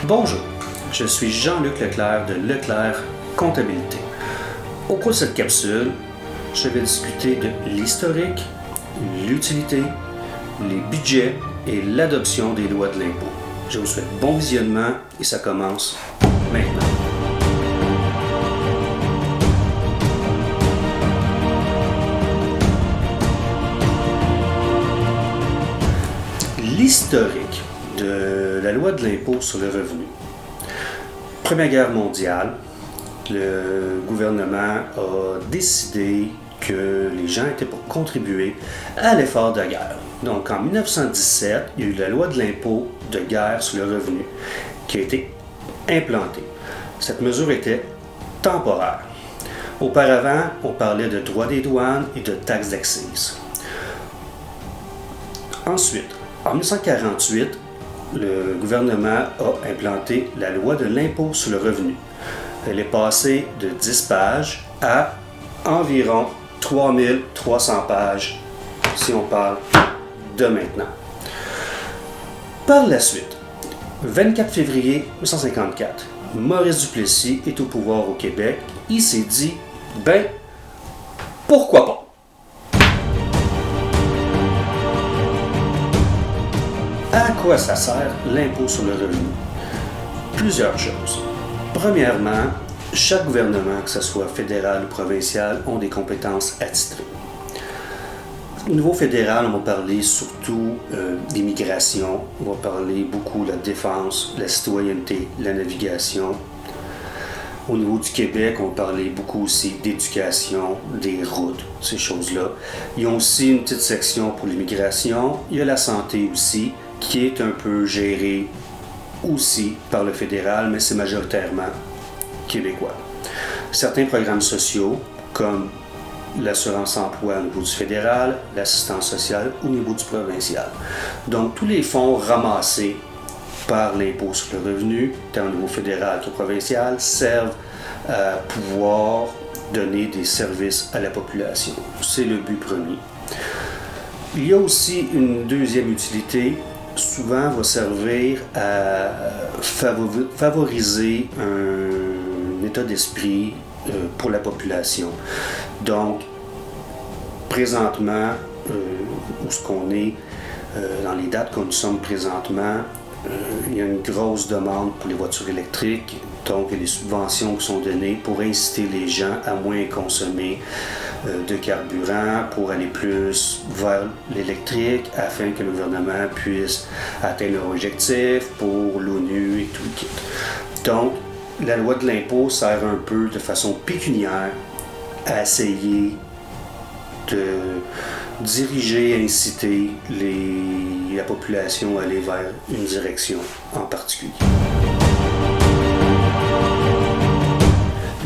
Bonjour, je suis Jean-Luc Leclerc de Leclerc Comptabilité. Au cours de cette capsule, je vais discuter de l'historique, l'utilité, les budgets et l'adoption des lois de l'impôt. Je vous souhaite bon visionnement et ça commence maintenant. L'historique de la loi de l'impôt sur le revenu. Première Guerre mondiale, le gouvernement a décidé que les gens étaient pour contribuer à l'effort de guerre. Donc en 1917, il y a eu la loi de l'impôt de guerre sur le revenu qui a été implantée. Cette mesure était temporaire. Auparavant, on parlait de droits des douanes et de taxes d'accise. Ensuite, en 1948, le gouvernement a implanté la loi de l'impôt sur le revenu. Elle est passée de 10 pages à environ 3300 pages, si on parle de maintenant. Par la suite, 24 février 1954, Maurice Duplessis est au pouvoir au Québec. Il s'est dit, pourquoi pas? À quoi ça sert l'impôt sur le revenu? Plusieurs choses. Premièrement, chaque gouvernement, que ce soit fédéral ou provincial, ont des compétences attitrées. Au niveau fédéral, on va parler surtout d'immigration, on va parler beaucoup de la défense, la citoyenneté, la navigation. Au niveau du Québec, on va parler beaucoup aussi d'éducation, des routes, ces choses-là. Ils ont aussi une petite section pour l'immigration. Il y a la santé aussi, qui est un peu gérée aussi par le fédéral, mais c'est majoritairement québécois. Certains programmes sociaux, comme l'assurance-emploi au niveau du fédéral, l'assistance sociale au niveau du provincial. Donc, tous les fonds ramassés par l'impôt sur le revenu, tant au niveau fédéral que provincial, servent à pouvoir donner des services à la population. C'est le but premier. Il y a aussi une deuxième utilité, souvent va servir à favoriser un état d'esprit pour la population. Donc, présentement, où ce qu'on est, dans les dates que nous sommes présentement, il y a une grosse demande pour les voitures électriques, donc il y a des subventions qui sont données pour inciter les gens à moins consommer de carburant, pour aller plus vers l'électrique, afin que le gouvernement puisse atteindre leur objectif pour l'ONU et tout le kit. Donc, la loi de l'impôt sert un peu de façon pécuniaire à essayer de diriger, inciter la population à aller vers une direction en particulier.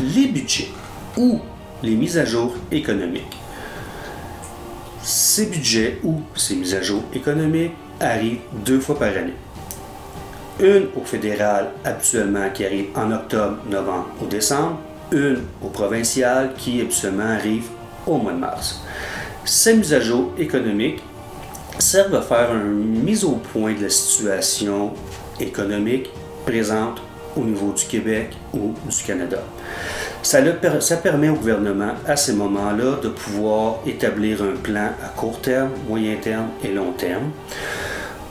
Les budgets ou les mises à jour économiques. Ces budgets ou ces mises à jour économiques arrivent 2 fois par année. Une au fédéral habituellement qui arrive en octobre, novembre ou décembre. Une au provincial qui habituellement arrive au mois de mars. Ces mises à jour économiques servent à faire une mise au point de la situation économique présente au niveau du Québec ou du Canada. Ça permet au gouvernement, à ces moments-là, de pouvoir établir un plan à court terme, moyen terme et long terme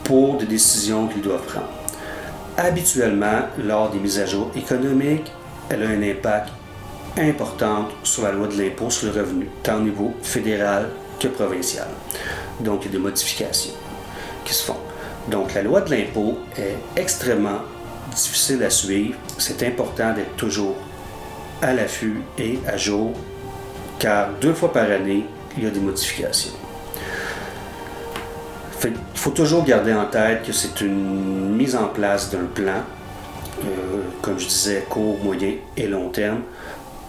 pour des décisions qu'ils doivent prendre. Habituellement, lors des mises à jour économiques, elle a un impact important sur la loi de l'impôt sur le revenu, tant au niveau fédéral que provincial. Donc, il y a des modifications qui se font. Donc, la loi de l'impôt est extrêmement difficile à suivre. C'est important d'être toujours à l'affût et à jour, car 2 fois par année, il y a des modifications. Il faut toujours garder en tête que c'est une mise en place d'un plan, comme je disais, court, moyen et long terme,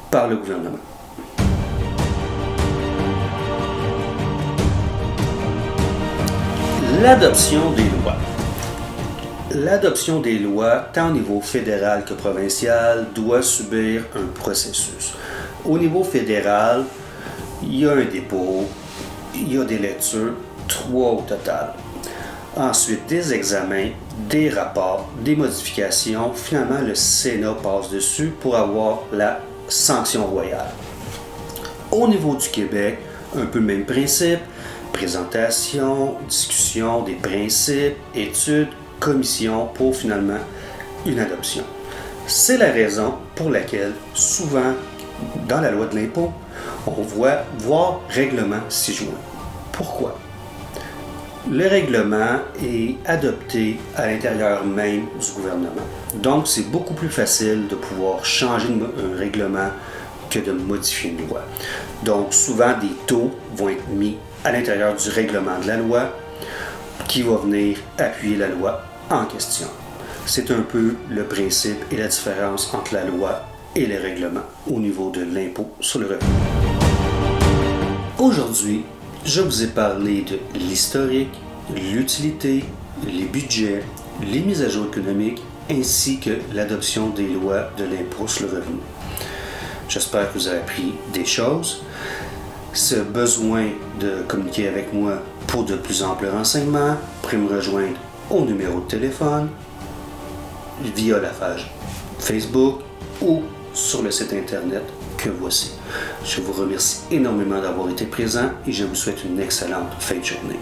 par le gouvernement. L'adoption des lois. L'adoption des lois, tant au niveau fédéral que provincial, doit subir un processus. Au niveau fédéral, il y a un dépôt, il y a des lectures, 3 au total. Ensuite, des examens, des rapports, des modifications. Finalement, le Sénat passe dessus pour avoir la sanction royale. Au niveau du Québec, un peu le même principe. Présentation, discussion des principes, études, commission pour finalement une adoption. C'est la raison pour laquelle souvent dans la loi de l'impôt, on voit voir règlement ci joint. Pourquoi? Le règlement est adopté à l'intérieur même du gouvernement. Donc, c'est beaucoup plus facile de pouvoir changer un règlement que de modifier une loi. Donc, souvent, des taux vont être mis à l'intérieur du règlement de la loi qui va venir appuyer la loi en question. C'est un peu le principe et la différence entre la loi et les règlements au niveau de l'impôt sur le revenu. Aujourd'hui, je vous ai parlé de l'historique, l'utilité, les budgets, les mises à jour économiques ainsi que l'adoption des lois de l'impôt sur le revenu. J'espère que vous avez appris des choses. Ce besoin de communiquer avec moi pour de plus amples renseignements, vous pouvez me rejoindre au numéro de téléphone, via la page Facebook ou sur le site internet que voici. Je vous remercie énormément d'avoir été présent et je vous souhaite une excellente fin de journée.